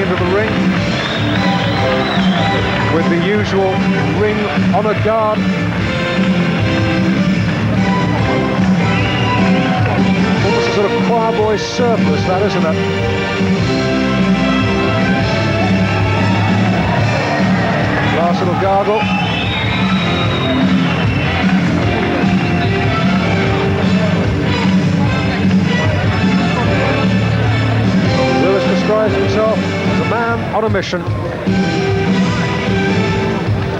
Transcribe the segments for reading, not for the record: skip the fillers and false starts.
into the ring with the usual ring honour guard. Almost a sort of choir boy surplus, that, isn't it? Last little gargle. Lewis describes himself as a man on a mission.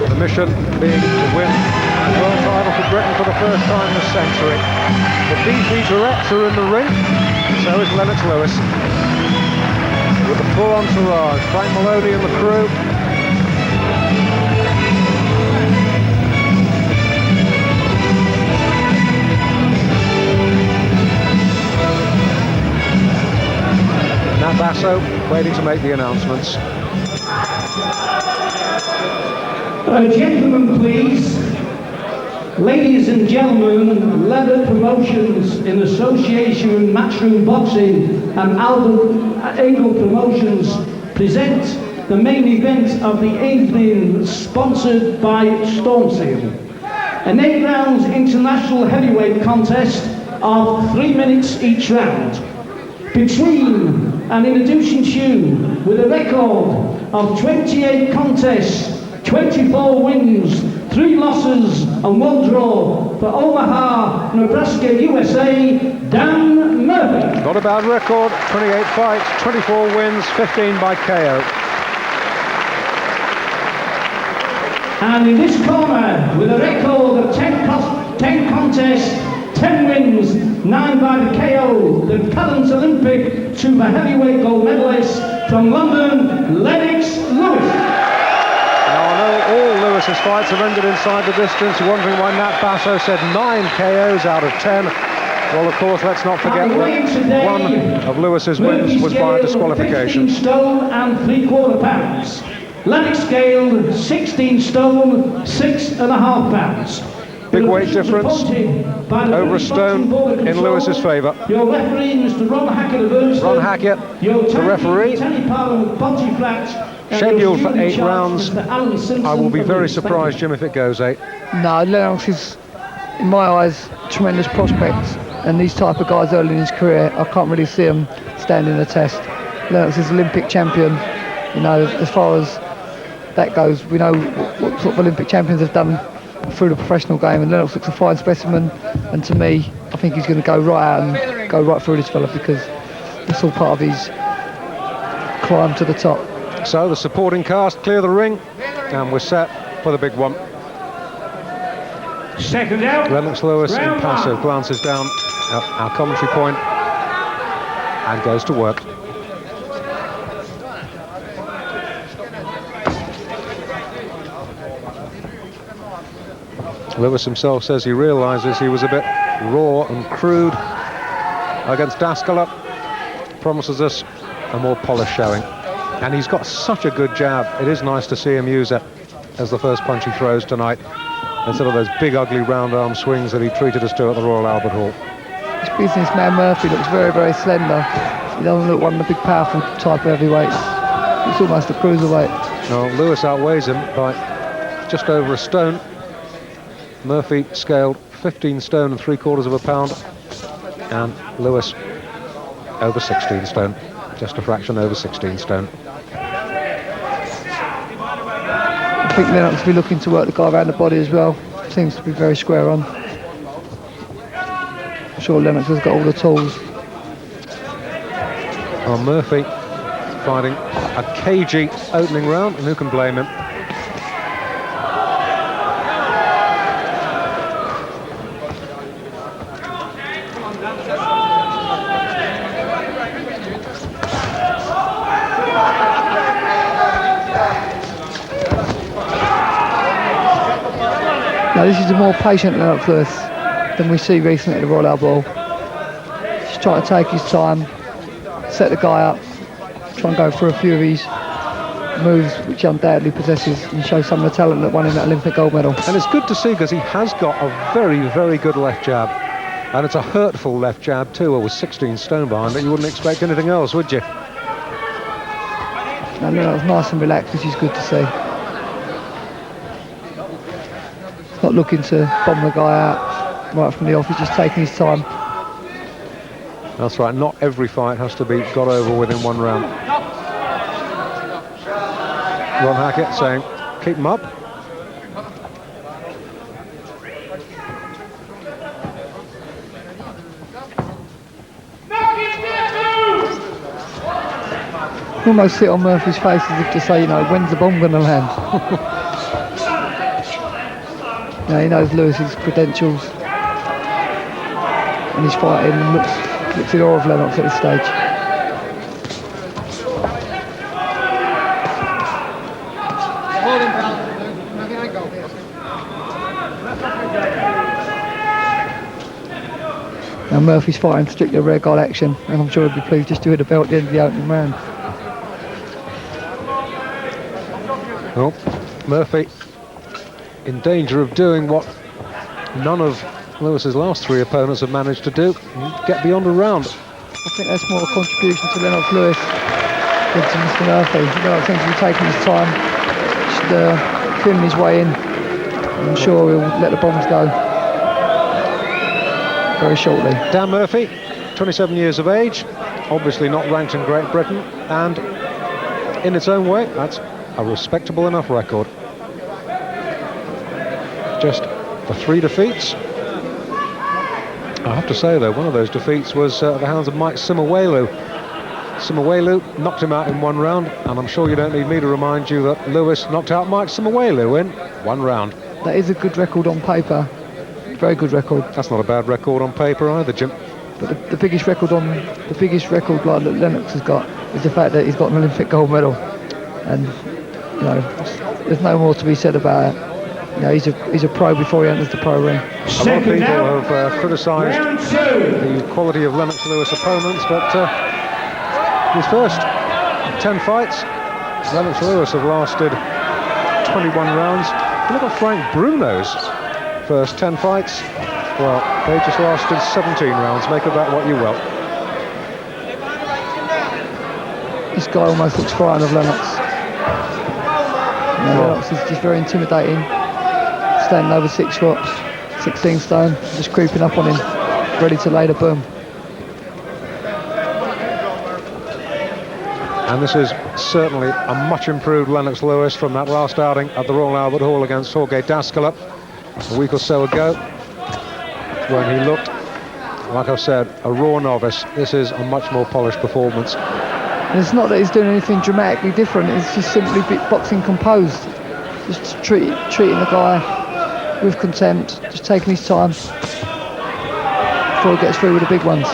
The mission being to win the world title for Britain for the first time this century. The DP-Tourettes are in the ring, so is Lennox Lewis. With the full entourage, Frank Maloney and the crew. Nat Basso waiting to make the announcements. Gentlemen, please. Ladies and gentlemen, Leather Promotions in association with Matchroom Boxing and Albert Eagle Promotions present the main event of the evening, sponsored by Stormseal. An 8 rounds international heavyweight contest of 3 minutes each round. Between and introducing you with a record of 28 contests, 24 wins, 3 losses and 1 draw for Omaha, Nebraska, USA, Dan Murphy. Not a bad record, 28 fights, 24 wins, 15 by KO. And in this corner, with a record of 10 contests, 10 wins, 9 by the KO, the current Olympic super heavyweight gold medalist from London, Lennox Lewis. All Lewis's fights have ended inside the distance. You're wondering why Nat Basso said 9 KOs out of 10. Well, of course, let's not forget that one of Lewis's wins was by disqualification. 15 stone and 3/4 pounds. Lennox scaled 16 stone, 6.5 pounds. Big weight difference, over a stone in Lewis's favour. Your referee, Mr. Ron Hackett of Ernst. Ron Hackett, the referee. Scheduled for 8 rounds. I will be very surprised, Jim, if it goes 8. No, Lennox is, in my eyes, tremendous prospects, and these type of guys early in his career, I can't really see him standing the test. Lennox is Olympic champion. You know, as far as that goes, we know what sort of Olympic champions have done through the professional game, and Lennox looks a fine specimen, and to me, I think he's going to go right out and go right through this fella, because it's all part of his climb to the top. So the supporting cast clear the ring, and we're set for the big one. Second out. Lennox Lewis, impassive, glances down at our commentary point and goes to work. Lewis himself says he realises he was a bit raw and crude against Daskala. Promises us a more polished showing. And he's got such a good jab. It is nice to see him use it as the first punch he throws tonight, instead of those big, ugly round arm swings that he treated us to at the Royal Albert Hall. This businessman Murphy looks very, very slender. He doesn't look one of the big, powerful type of heavyweights. It's almost a cruiserweight. No, Lewis outweighs him by just over a stone. Murphy scaled 15 stone and 3/4 pound, and Lewis over 16 stone, just a fraction over 16 stone. I think Lennox will be looking to work the guy around the body as well. Seems to be very square on. I'm sure Lennox has got all the tools. Well, Murphy fighting a cagey opening round, and who can blame him? Now this is a more patient Lennox Lewis than we see recently at the Royal Albert Hall. Just trying to take his time, set the guy up, try and go through a few of his moves which he undoubtedly possesses, and show some of the talent that won him that Olympic gold medal. And it's good to see, because he has got a very, very good left jab, and it's a hurtful left jab too. Well, with 16 stone behind it, you wouldn't expect anything else, would you? No, Lennox nice and relaxed, which is good to see. Not looking to bomb the guy out right from the off, he's just taking his time. That's right, not every fight has to be got over within one round. Ron Hackett saying, keep him up. Almost sit on Murphy's face as if to say, you know, when's the bomb going to land? You know, he knows Lewis's credentials. And he's fighting and looks in awe of Lennox at this stage. Now Murphy's fighting strictly rear guard action, and I'm sure he'll be pleased just to hit the belt at the end of the opening round. Well, Murphy in danger of doing what none of Lewis's last three opponents have managed to do, get beyond a round. I think that's more a contribution to Lennox Lewis than to Mr. Murphy. Lennox seems to be taking his time, just feeling his way in. I'm sure he'll let the bombs go very shortly. Dan Murphy, 27 years of age, obviously not ranked in Great Britain, and in its own way, that's a respectable enough record. Just the 3 defeats. I have to say though, one of those defeats was at the hands of Mike Simawelu. Simawelu knocked him out in 1 round, and I'm sure you don't need me to remind you that Lewis knocked out Mike Simawelu in 1 round. That is a good record on paper, very good record. That's not a bad record on paper either, Jim. But the biggest record like that Lennox has got is the fact that he's got an Olympic gold medal, and you know, there's no more to be said about it. You know, he's a pro before he enters the pro ring. A lot of people have criticised the quality of Lennox Lewis opponents, but his first 10 fights, Lennox Lewis have lasted 21 rounds. Look at Frank Bruno's first 10 fights. Well, they just lasted 17 rounds. Make of that what you will. This guy almost looks frightened of Lennox. You know, Lennox is just very intimidating. Standing over 6 foot, 16 stone, just creeping up on him, ready to lay the boom. And this is certainly a much improved Lennox Lewis from that last outing at the Royal Albert Hall against Jorge Daskala a week or so ago, when he looked, like I've said, a raw novice. This is a much more polished performance. And it's not that he's doing anything dramatically different, it's just simply boxing composed. Just treating the guy with contempt, just taking his time before he gets through with the big ones.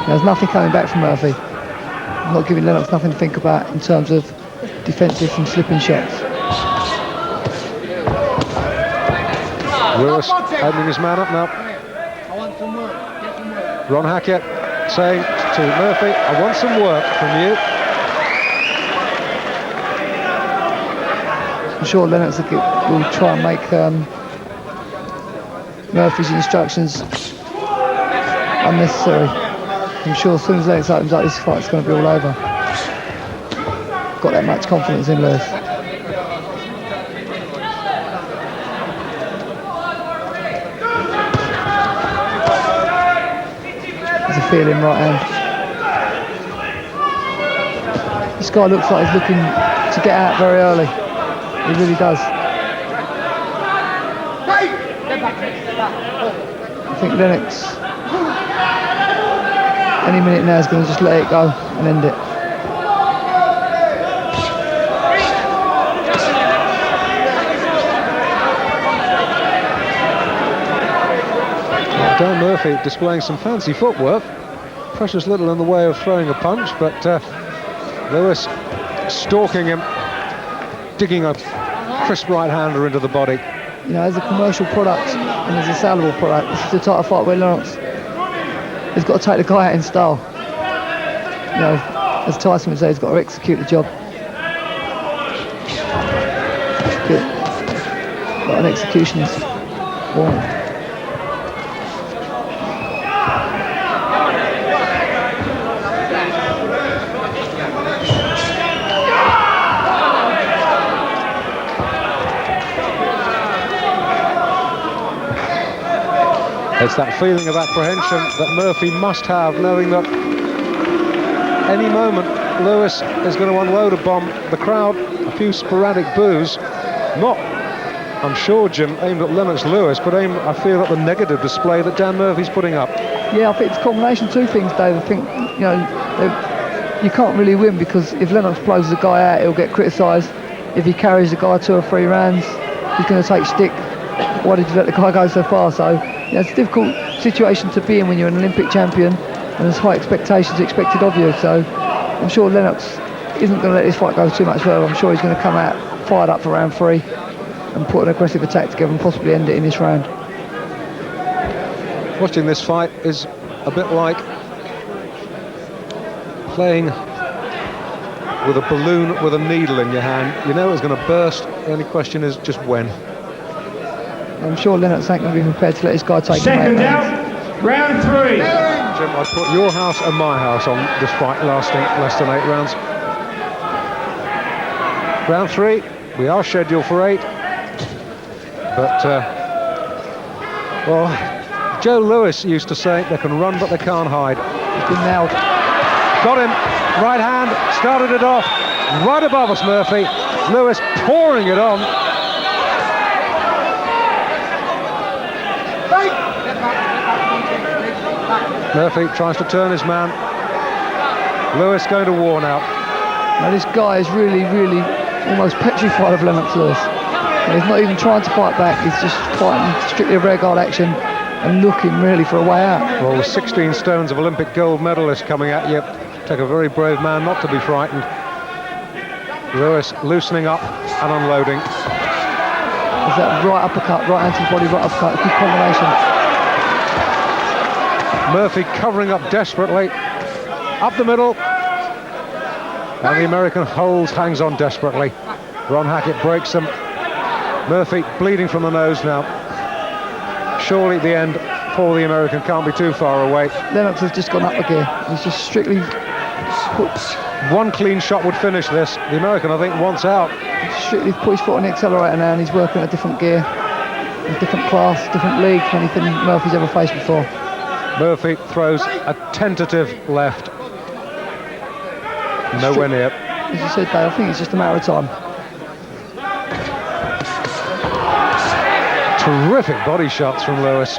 There's nothing coming back from Murphy. I'm not giving Lennox nothing to think about in terms of defensive and slipping shots. Lewis opening his man up now. Ron Hackett saying to Murphy, I want some work from you. I'm sure Lennox will try and make Murphy's instructions unnecessary. I'm sure as soon as Lennox opens up, this fight's going to be all over. Got that much confidence in Lewis. There's a feeling right hand. This guy looks like he's looking to get out very early. He really does. I think Lennox, any minute now, is going to just let it go and end it. Dan Murphy displaying some fancy footwork. Precious little in the way of throwing a punch, but Lewis stalking him, digging a crisp right-hander into the body. You know, as a commercial product and as a saleable product, this is the type of fight where Lennox has got to take the guy out in style. You know, as Tyson would say, he's got to execute the job. Got an executionist. Warning. It's that feeling of apprehension that Murphy must have, knowing that any moment Lewis is going to unload a bomb. The crowd, a few sporadic boos, not, I'm sure, Jim, aimed at Lennox Lewis, but aimed, I feel, at the negative display that Dan Murphy's putting up. Yeah, I think it's a combination of two things, Dave. I think, you know, you can't really win, because if Lennox blows the guy out, he'll get criticised. If he carries the guy 2 or 3 rounds, he's going to take stick. Why did you let the guy go so far? So, yeah, it's a difficult situation to be in when you're an Olympic champion and there's high expectations expected of you. So I'm sure Lennox isn't going to let this fight go too much further. I'm sure he's going to come out fired up for round 3 and put an aggressive attack together and possibly end it in this round. Watching this fight is a bit like playing with a balloon with a needle in your hand. You know it's going to burst. The only question is just when. I'm sure Lennox ain't going to be prepared to let this guy take him out. Second out, round 3. Jim, I'd put your house and my house on this fight lasting less than 8 rounds. Round 3, we are scheduled for 8. But, well, Joe Lewis used to say they can run but they can't hide. He's been nailed. Got him, right hand, started it off, right above us, Murphy. Lewis pouring it on. Murphy tries to turn his man. Lewis going to warn out. Now this guy is really, really almost petrified of Lennox Lewis. And he's not even trying to fight back, he's just fighting strictly a rear guard action and looking really for a way out. Well, with 16 stones of Olympic gold medalist coming at you, take a very brave man not to be frightened. Lewis loosening up and unloading. There's that right uppercut, right hand to the body, right uppercut, good combination. Murphy covering up desperately, up the middle, and the American hangs on desperately. Ron Hackett breaks them. Murphy bleeding from the nose now. Surely the end for the American can't be too far away. Lennox has just gone up a gear. He's just strictly one clean shot would finish this. The American, I think, wants out. Strictly put his foot on the accelerator now, and he's working a different gear, a different class, different league than anything Murphy's ever faced before. Murphy throws a tentative left. Nowhere near. As you said, Dave, I think it's just a matter of time. Terrific body shots from Lewis.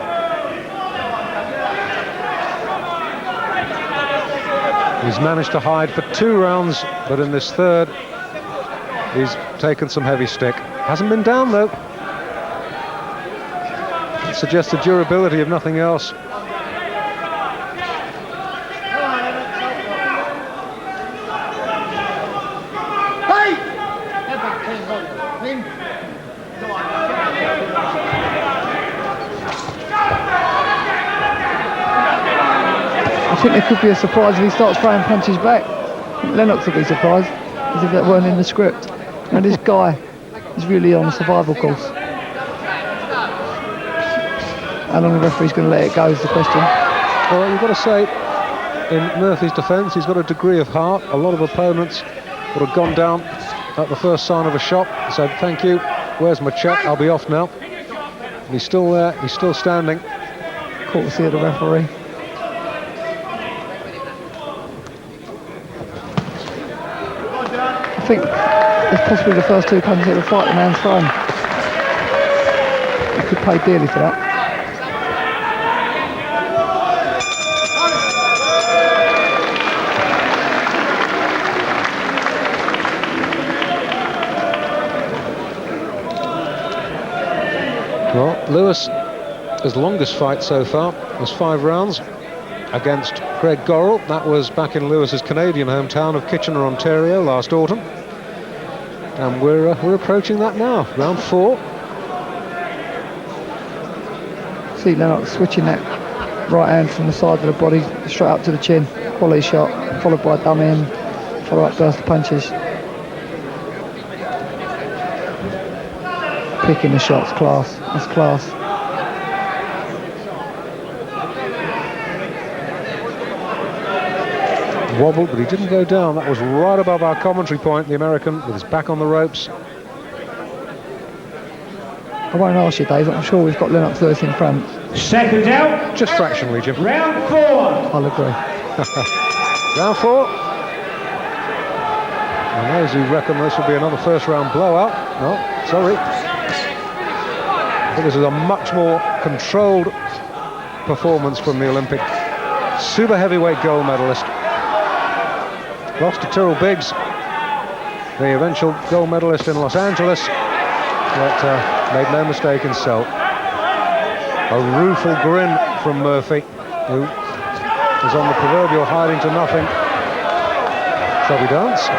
He's managed to hide for 2 rounds, but in this 3rd, he's taken some heavy stick. Hasn't been down, though. It suggests the durability, if nothing else. I think there could be a surprise if he starts throwing punches back. Lennox will be surprised, as if that weren't in the script. And this guy is really on a survival course. How long the referee's going to let it go is the question. Well, you've got to say, in Murphy's defence, he's got a degree of heart. A lot of opponents would have gone down at the first sign of a shot, said, thank you, where's my check, I'll be off now. And he's still there, he's still standing. Courtesy of the referee. I think it's possibly the first 2 punches that will fight the man's thrown. He could pay dearly for that. Well, Lewis, his longest fight so far was 5 rounds against Craig Gorrell. That was back in Lewis's Canadian hometown of Kitchener, Ontario, last autumn. And we're approaching that now, round 4. See Lennox switching that right hand from the side of the body straight up to the chin. Quality shot, followed by a dummy and follow-up burst of punches. Picking the shots, class. That's class. Wobbled, but he didn't go down. That was right above our commentary point, the American, with his back on the ropes. I won't ask you, Dave, I'm sure we've got Lennox Lewis in front. Seconds out. Just fractionally, Jim. Round 4. I'll agree. Round 4. And those who reckon this will be another first round blowout. No, sorry. I think this is a much more controlled performance from the Olympic super heavyweight gold medalist. Lost to Tyrrell Biggs, the eventual gold medalist in Los Angeles, but made no mistake in self. A rueful grin from Murphy, who is on the proverbial hiding to nothing. Shall we dance?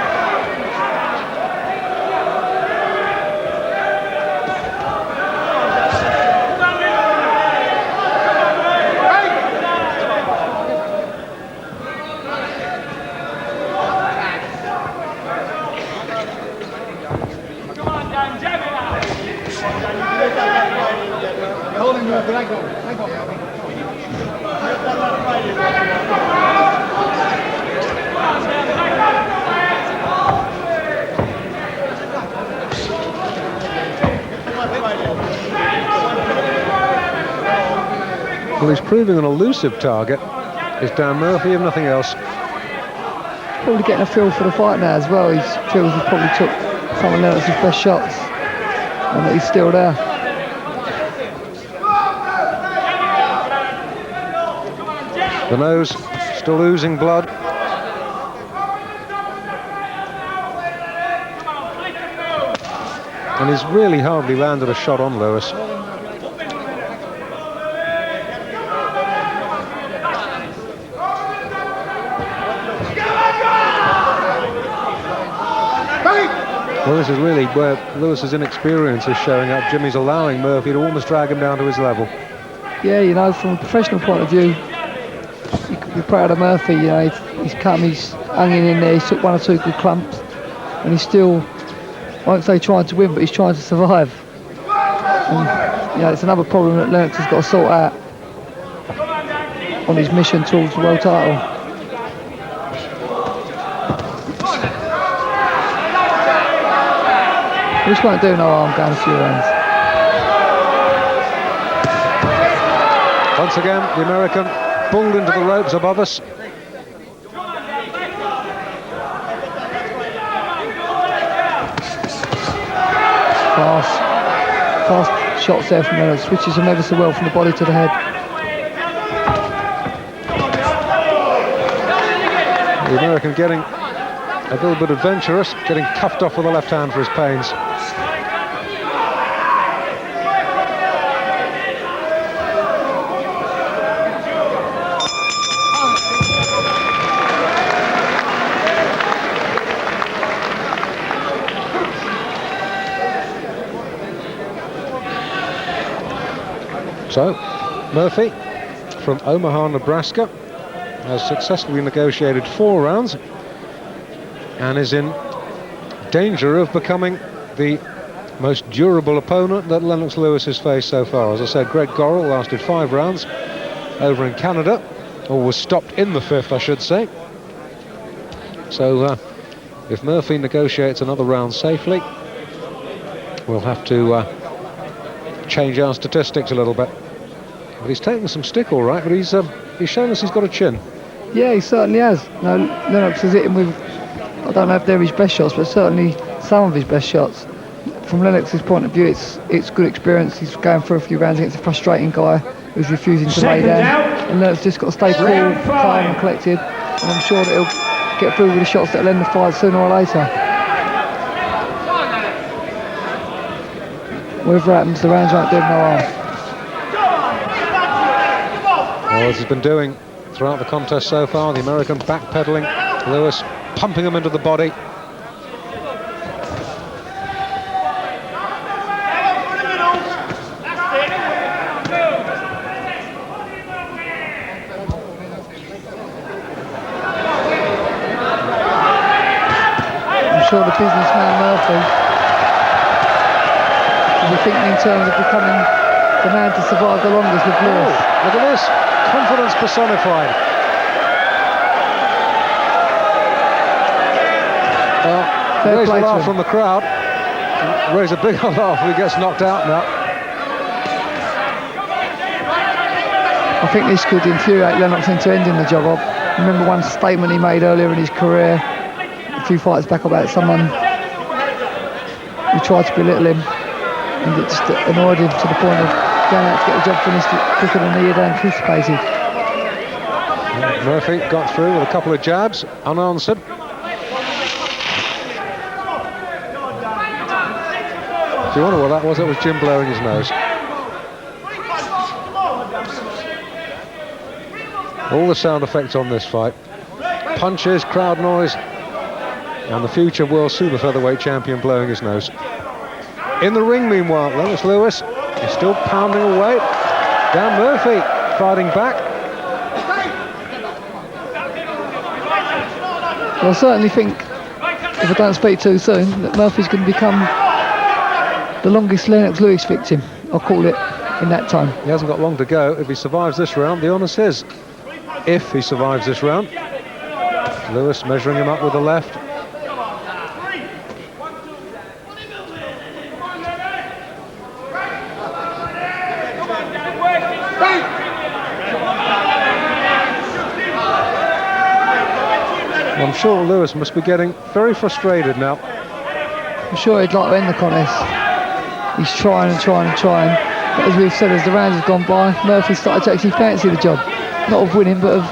Well, he's proving an elusive target, is Dan Murphy, if nothing else. Probably getting a feel for the fight now as well. He feels he probably took some of Lennox's best shots and that he's still there. The nose still oozing blood. And he's really hardly landed a shot on Lewis. Well, this is really where Lewis's inexperience is showing up. Jimmy's allowing Murphy to almost drag him down to his level. Yeah, you know, from a professional point of view, you could be proud of Murphy. You know, he's come, he's hanging in there, he's took 1 or 2 good clumps, and he's still, I won't say trying to win, but he's trying to survive. And, you know, it's another problem that Lennox has got to sort out on his mission towards the world title. This won't do no harm going a few rounds. Once again, the American pulled into the ropes above us. Fast shots there from Lennox, switches him ever so well from the body to the head. The American getting a little bit adventurous, getting cuffed off with the left hand for his pains. So, Murphy from Omaha, Nebraska, has successfully negotiated 4 rounds and is in danger of becoming the most durable opponent that Lennox Lewis has faced so far. As I said, Greg Gorrell lasted 5 rounds over in Canada, or was stopped in the 5th, I should say. So if Murphy negotiates another round safely, we'll have to change our statistics a little bit. But he's taken some stick all right, but he's shown us he's got a chin. Yeah, he certainly has. No, Lennox has hit him with, I don't know if they're his best shots, but certainly some of his best shots. From Lennox's point of view, it's good experience. He's going for a few rounds against a frustrating guy who's refusing to lay down. And Lennox just got to stay cool, calm and collected. And I'm sure that he'll get through with the shots that'll end the fight sooner or later. Whatever happens, the rounds won't do him no harm. Well, as he's been doing throughout the contest so far, the American backpedaling, Lewis pumping him into the body. I'm sure the businessman Murphy will be thinking in terms of becoming the man to survive the longest with Lewis. Look at this, confidence personified. Well, raise a laugh from the crowd. Raise a bigger laugh if he gets knocked out now. I think this could infuriate Lennox into ending the job. I remember one statement he made earlier in his career, a few fights back, about someone who tried to belittle him, and it just annoyed him to the point of going out to get the job finished quicker than he had anticipated. Murphy got through with a couple of jabs, unanswered. If you wonder what that was, it was Jim blowing his nose. All the sound effects on this fight. Punches, crowd noise, and the future world super featherweight champion blowing his nose. In the ring, meanwhile, Lennox Lewis is still pounding away. Dan Murphy fighting back. Well, I certainly think, if I don't speak too soon, that Murphy's going to become the longest Lennox Lewis victim, I'll call it, in that time. He hasn't got long to go. If he survives this round, the honour's his. If he survives this round. Lewis measuring him up with the left. I'm sure Lewis must be getting very frustrated now. I'm sure he'd like to end the contest. He's trying and trying and trying. But as we've said, as the rounds have gone by, Murphy started to actually fancy the job. Not of winning, but of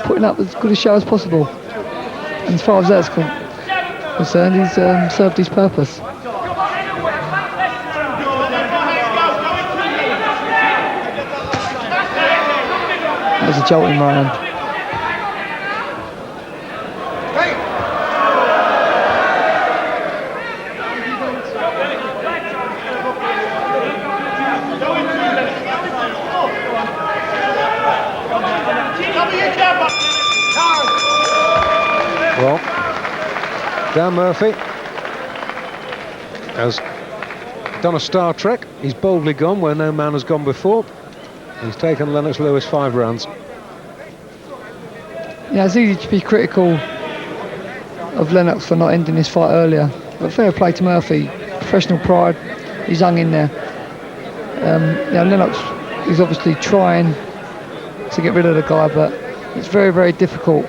putting up as good a show as possible. And as far as that's concerned, he's served his purpose. That was a jolting round. Well, Dan Murphy has done a Star Trek. He's boldly gone where no man has gone before. He's taken Lennox Lewis 5 rounds. Yeah, it's easy to be critical of Lennox for not ending this fight earlier, but fair play to Murphy. Professional pride, he's hung in there. Lennox is obviously trying to get rid of the guy, but it's very, very difficult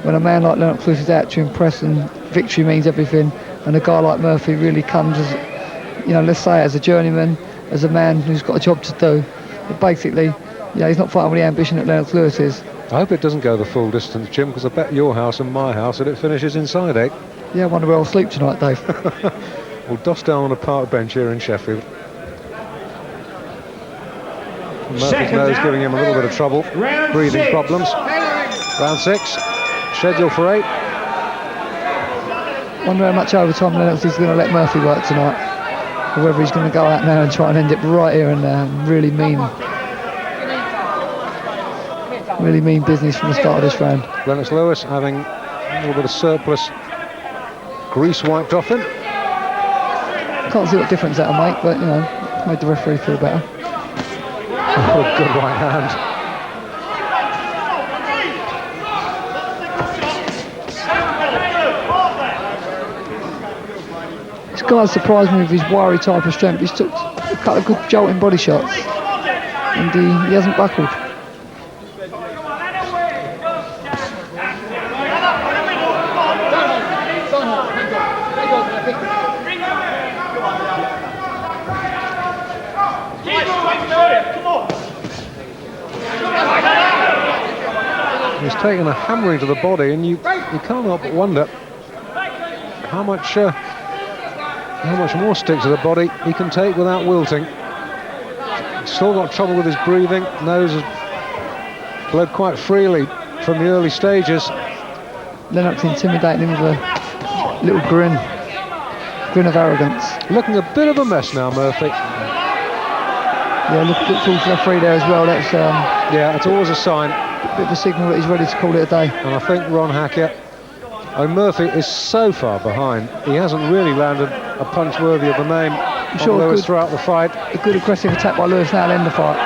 when a man like Lennox Lewis is out to impress and victory means everything, and a guy like Murphy really comes as, let's say as a journeyman, as a man who's got a job to do. But basically, he's not fighting with the ambition that Lennox Lewis is. I hope it doesn't go the full distance, Jim, because I bet your house and my house that it finishes inside 8. Yeah, I wonder where I'll sleep tonight, Dave. We'll doss down on a park bench here in Sheffield. Murphy's nose giving him a little bit of trouble, breathing problems. Round 6, scheduled for 8. Wonder how much overtime Lennox is going to let Murphy work tonight, or whether he's going to go out now and try and end it right here and really mean business from the start of this round. Lennox Lewis having a little bit of surplus grease wiped off him. Can't see what difference that'll make, but made the referee feel better. Oh, good right hand. This guy surprised me with his wiry type of strength. He's took a couple of good jolting body shots, and he hasn't buckled. He's taken a hammering to the body, and you can't help but wonder how much more stick to the body he can take without wilting. He's still got trouble with his breathing. Nose has bled quite freely from the early stages. Lennox intimidating him with a little grin of arrogance. Looking a bit of a mess now, Murphy. Yeah, look towards the referee there as well. That's yeah, it's always a sign. A bit of a signal that he's ready to call it a day. And I think Ron Hackett, Murphy is so far behind. He hasn't really landed a punch worthy of the name of Lewis throughout the fight. A good aggressive attack by Lewis now to end the fight.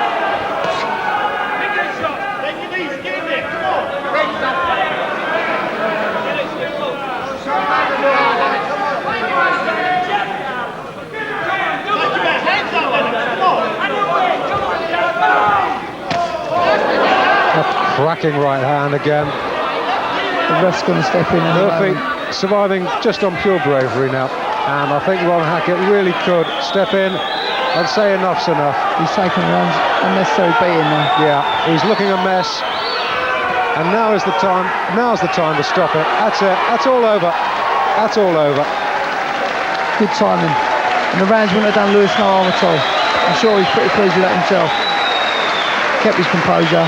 Cracking right hand again. The ref's going to step in. Murphy surviving just on pure bravery now. And I think Ron Hackett really could step in and say enough's enough. He's taken an unnecessary beating now. Yeah, he's looking a mess. And now's the time to stop it. That's it. That's all over. That's all over. Good timing. And the rounds wouldn't have done Lewis no harm at all. I'm sure he's pretty pleased with that himself. Kept his composure.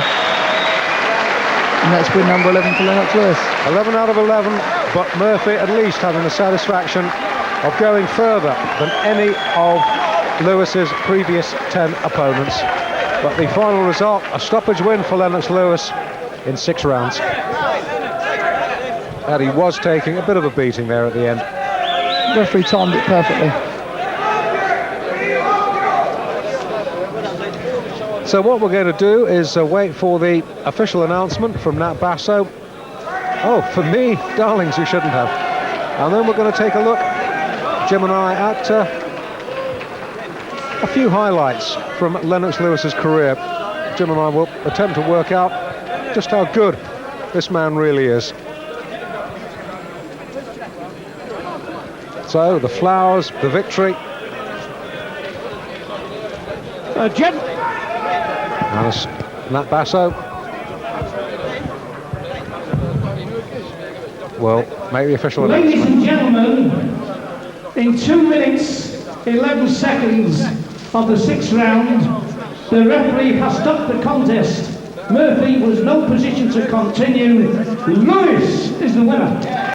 And that's win number 11 for Lennox Lewis. 11 out of 11, but Murphy at least having the satisfaction of going further than any of Lewis's previous 10 opponents. But the final result, a stoppage win for Lennox Lewis in 6 rounds. And he was taking a bit of a beating there at the end. Referee timed it perfectly. So what we're going to do is wait for the official announcement from Nat Basso. Oh, for me, darlings, you shouldn't have. And then we're going to take a look, Jim and I, at a few highlights from Lennox Lewis's career. Jim and I will attempt to work out just how good this man really is. So, the flowers, the victory. Jim. And Nat Basso will make the official Ladies announcement. and gentlemen, in 2 minutes, 11 seconds of the 6th round, the referee has stopped the contest. Murphy was no position to continue. Lewis is the winner.